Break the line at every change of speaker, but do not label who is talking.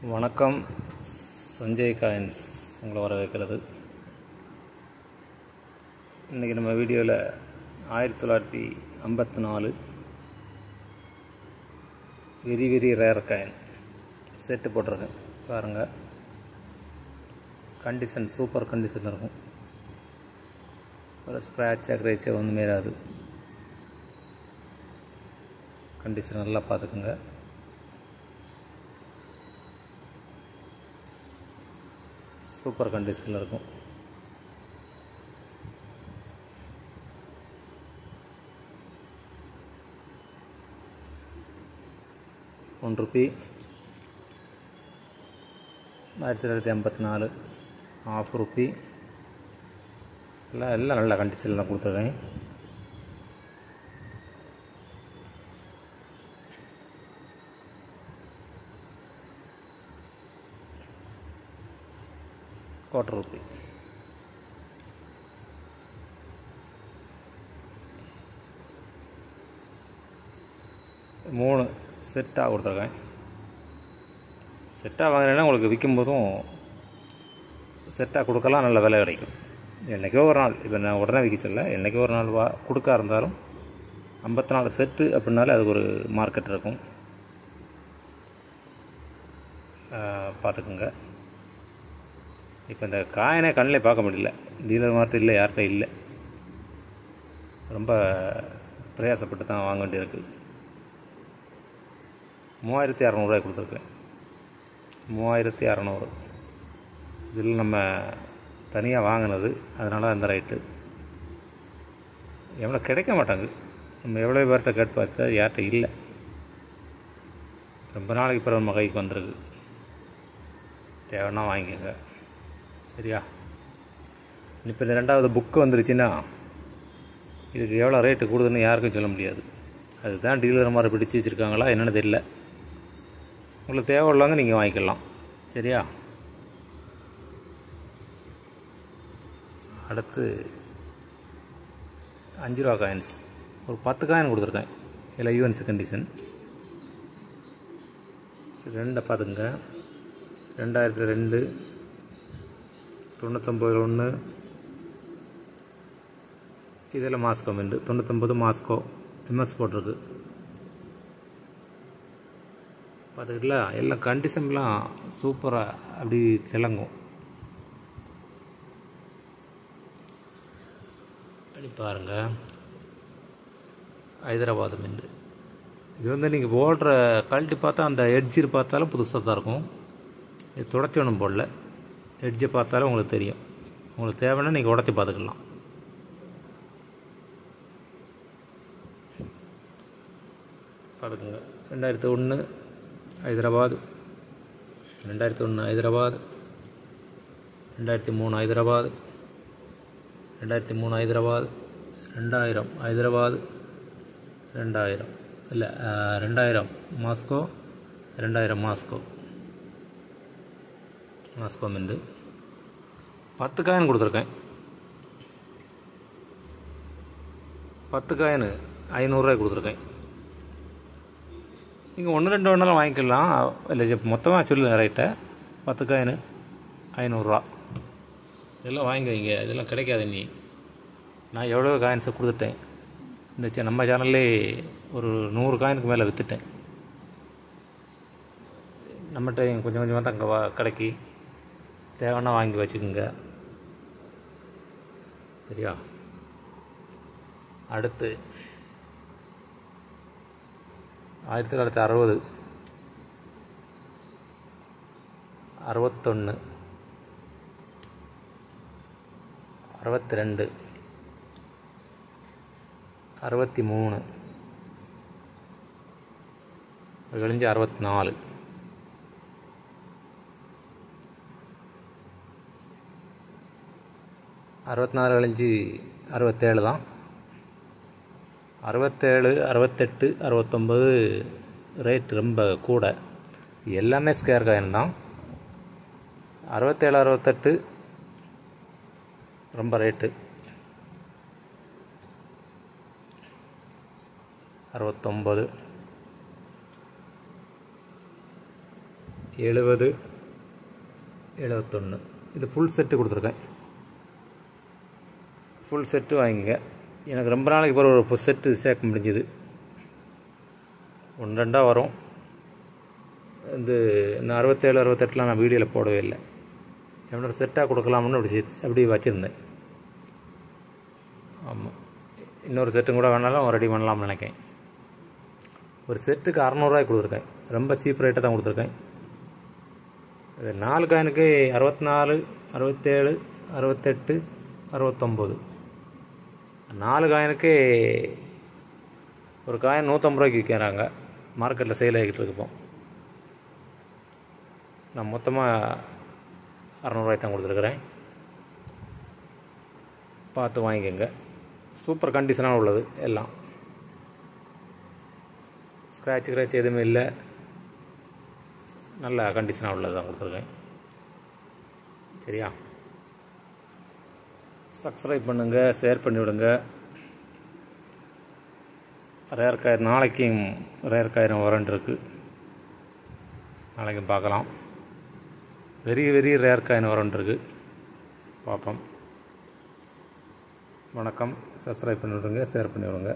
வணக்கம். சஞ்சய் காயின்ஸ் உங்களை வரவேற்கிறது. இன்றைக்கி நம்ம வீடியோவில் 1954 very very rare coin set போட்டிருக்கேன். பாருங்கள், கண்டிஷன் சூப்பர் கண்டிஷன் இருக்கும். ஒரு ஸ்க்ராட்சாக கிரேச்சாக ஒன்றுமே இராது. கண்டிஷன் நல்லா பார்த்துக்குங்க. சூப்பர் கண்டிஷனில் இருக்கும். ₹1 1954 ₹1/2 எல்லாம் நல்ல கண்டிஷனில் தான் கொடுத்துருக்கேன். ₹1/4 3 செட்டாக கொடுத்துருக்கேன். செட்டாக வாங்கினேன்னா உங்களுக்கு விற்கும் போதும் செட்டாக கொடுக்கலாம், நல்ல விலை கிடைக்கும். என்றைக்கோ ஒரு நாள், இப்போ நான் உடனே விற்க சொல்ல, என்றைக்கோ ஒரு நாள் கொடுக்க இருந்தாலும் 54 செட்டு அப்படின்னாலே அதுக்கு ஒரு மார்க்கெட் இருக்கும். பார்த்துக்குங்க. இப்போ இந்த காயினே கண்ணில் பார்க்க முடியல, டீலர் மார்ட்டு இல்லை, யார்கிட்ட இல்லை. ரொம்ப பிரயாசப்பட்டு தான் வாங்க வேண்டியிருக்கு. 3600 கொடுத்துருக்கேன். 3600 இதில் நம்ம தனியாக வாங்கினது, அதனால அந்த ரேட்டு. எவ்வளோ கிடைக்க மாட்டாங்க. நம்ம எவ்வளோ பேர்கிட்ட கேட்டு பார்த்தா யார்கிட்ட இல்லை. ரொம்ப நாளைக்கு பிறகு நம்ம கைக்கு வந்திருக்கு. தேவைன்னா வாங்கிக்கோங்க, சரியா? இப்போ இந்த 2வது புக்கு வந்துருச்சுன்னா இதுக்கு எவ்வளோ ரேட்டு கொடுக்குதுன்னு யாருக்கும் சொல்ல முடியாது. அதுதான் டீலர் மாதிரி பிடிச்சி வச்சுருக்காங்களா என்னென்னு தெரியல. உங்களுக்கு தேவை உள்ளவங்க நீங்கள் வாங்கிக்கலாம், சரியா? அடுத்து ₹5 காயின்ஸ் ஒரு 10 காயின் கொடுத்துருக்கேன். இதில் யூஎன்சி கண்டிஷன் 2 பார்த்துங்க. 2002 99 1 இதில் மாஸ்கோ மிண்டு 99 மாஸ்கோ எம்எஸ் போட்டிருக்கு. பார்த்துக்கிட்டல, எல்லாம் கண்டிஷன்லாம் சூப்பராக அப்படி திளங்கும். அப்படி பாருங்கள், ஹைதராபாத் மிண்டு. இது வந்து நீங்கள் போடுற கழட்டி பார்த்தா அந்த எட்ஜில் பார்த்தாலும் புதுசாக தான் இருக்கும். இது துடைச்சி ஒன்றும் போடல. எட்ஜை பார்த்தாலும் உங்களுக்கு தெரியும். உங்களுக்கு தேவைன்னா நீங்கள் உடச்சி பார்த்துக்கலாம். பார்த்துக்குங்க. 2001 ஹைதராபாத், 2001 ஹைதராபாத், 2003 ஹைதராபாத், 2003 ஹைதராபாத், 2000 ஹைதராபாத், 2000 இல்லை 2000 மாஸ்கோ, 2000 மாஸ்கோ மாஸ்கோ மிண்டு. 10 காயின் கொடுத்துருக்கேன். 10 காயின் ₹500 கொடுத்துருக்கேன். நீங்கள் 1-2 வேணாலும் வாங்கிக்கலாம், இல்லை மொத்தமாக சொல்லுங்கள் ரேட்டை. 10 காயின் ₹500. இதெல்லாம் வாங்கி வைங்க, இதெல்லாம் கிடைக்காது. நான் எவ்வளோ காயின்ஸை கொடுத்துட்டேன். இந்த நம்ம சேனல்லே ஒரு 100 காயினுக்கு மேலே விற்றுட்டேன். நம்மகிட்ட கொஞ்சம் கொஞ்சமாக தான் அங்கே கடைக்கு தேவைன்னா வாங்கி வச்சுக்கோங்க, சரியா? அடுத்து 1960 61 62 63 கழிஞ்சு 64 64 கழிஞ்சு 67 தான். 67 68 69 ரேட் ரொம்ப கூட. எல்லாமே ஸ்கேர் காயின் தான். 67 68 ரொம்ப ரேட்டு. 69 70 71. இது ஃபுல் செட்டு கொடுத்துருக்கேன். ஃபுல் செட்டு வாங்கிங்க. எனக்கு ரொம்ப நாளைக்கு பிறகு ஒரு செட்டு சேர்க்க முடிஞ்சுது. 1-2 வரும். இந்த 67 68 நான் வீடியோவில் போடவே இல்லை. என்னோட செட்டாக கொடுக்கலாம்னு அப்படி வச்சுருந்தேன். ஆமாம், இன்னொரு செட்டும் கூட வேணாலும் ரெடி பண்ணலாம்னு நினைக்கிறேன். ஒரு செட்டுக்கு 600 கொடுத்துருக்கேன். ரொம்ப சீப் ரேட்டை தான் கொடுத்துருக்கேன். இது 4 காயினுக்கு 64 67 68 69. 4 காயினுக்கு ஒரு காயின் 150 விற்கிறாங்க. மார்க்கெட்டில் சேல் ஆகிக்கிட்டு இருப்போம். நான் மொத்தமாக 600 தான் கொடுத்துருக்குறேன். பார்த்து வாங்கிக்கோங்க. சூப்பர் கண்டிஷனாக உள்ளது. எல்லாம் ஸ்க்ராட்ச் எதுவுமே இல்லை. நல்ல கண்டிஷனாக உள்ளது தான் கொடுத்துருக்கேன். சரியா? சப்ஸ்கிரைப் பண்ணுங்கள், ஷேர் பண்ணிவிடுங்க. ரேர் காயின் நாளைக்கும் ரேர் காயின் வரன்ட்ருக்கு. நாளைக்கும் பார்க்கலாம். வெரி ரேர் காயின் வரன்ட்ருக்கு. பார்ப்போம். வணக்கம். சப்ஸ்கிரைப் பண்ணிவிடுங்க, ஷேர் பண்ணிவிடுங்க.